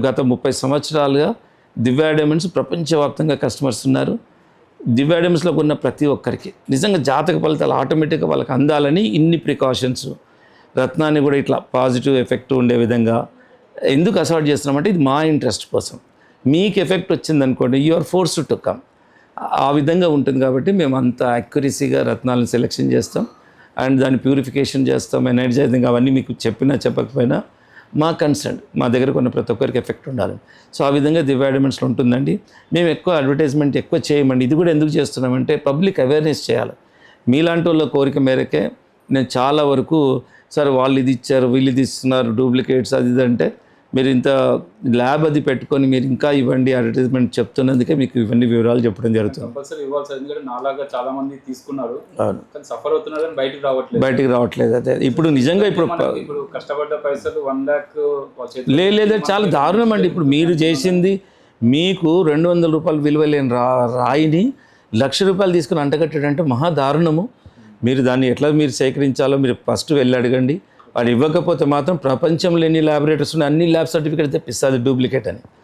గత 30 సంవత్సరాలుగా దివ్య డైమండ్స్ ప్రపంచవ్యాప్తంగా కస్టమర్స్ ఉన్నారు. దివ్య డైమండ్స్లో ఉన్న ప్రతి ఒక్కరికి నిజంగా జాతక ఫలితాలు ఆటోమేటిక్గా వాళ్ళకి అందాలని ఇన్ని ప్రికాషన్స్, రత్నాన్ని కూడా ఇట్లా పాజిటివ్ ఎఫెక్ట్ ఉండే విధంగా ఎందుకు అసార్ట్ చేస్తున్నామంటే ఇది మా ఇంట్రెస్ట్ కోసం. మీకు ఎఫెక్ట్ వచ్చిందనుకోండి, you are force to come. ఆ విధంగా ఉంటుంది కాబట్టి మేము అంత యాక్యురసీగా రత్నాలను సెలెక్షన్ చేస్తాం అండ్ దాన్ని ప్యూరిఫికేషన్ చేస్తాం, ఎనర్జైజింగ్ అవన్నీ మీకు చెప్పినా చెప్పకపోయినా మా కన్సర్న్, మా దగ్గరకు ఉన్న ప్రతి ఒక్కరికి ఎఫెక్ట్ ఉండాలి. సో ఆ విధంగా దివ్య డైమండ్స్లో ఉంటుందండి. మేము ఎక్కువ అడ్వర్టైజ్మెంట్ ఎక్కువ చేయమండి. ఇది కూడా ఎందుకు చేస్తున్నామంటే పబ్లిక్ అవేర్నెస్ చేయాలి. మీలాంటి వాళ్ళ కోరిక మేరకే నేను చాలా వరకు సార్ వాళ్ళు ఇది ఇచ్చారు, వీళ్ళు ఇది ఇస్తున్నారు, డూప్లికేట్స్ అది ఇది అంటే మీరు ఇంత ల్యాబ్ అది పెట్టుకొని మీరు ఇంకా ఇవ్వండి అడ్వర్టైజ్మెంట్ చెప్తున్నందుకే మీకు ఇవన్నీ వివరాలు చెప్పడం జరుగుతుంది. కంపల్సరీ ఇవ్వాలి సార్, ఎందుకంటే నాలాగా చాలా మంది తీసుకున్నారు, సఫర్ అవుతున్నారు కానీ బయటికి రావట్లేదు. అదే ఇప్పుడు నిజంగా ఇప్పుడు కష్టపడ్డ పైసలు 1 lakh లేదా చాలా దారుణం అండి. ఇప్పుడు మీరు చేసింది మీకు 200 రూపాయలు విలువ లేని రాయిని ₹1,00,000 తీసుకుని అంటగట్టాడంటే మహా దారుణము. మీరు దాన్ని ఎట్లా మీరు సేకరించాలో మీరు ఫస్ట్ వెళ్ళి అడగండి. వాడు ఇవ్వకపోతే మాత్రం ప్రపంచంలో ఎన్ని ల్యాబొరేటరీస్ ఉన్నాయి అన్ని ల్యాబ్ సర్టిఫికేట్ తెప్పిస్తుంది డూప్లికేట్ అని.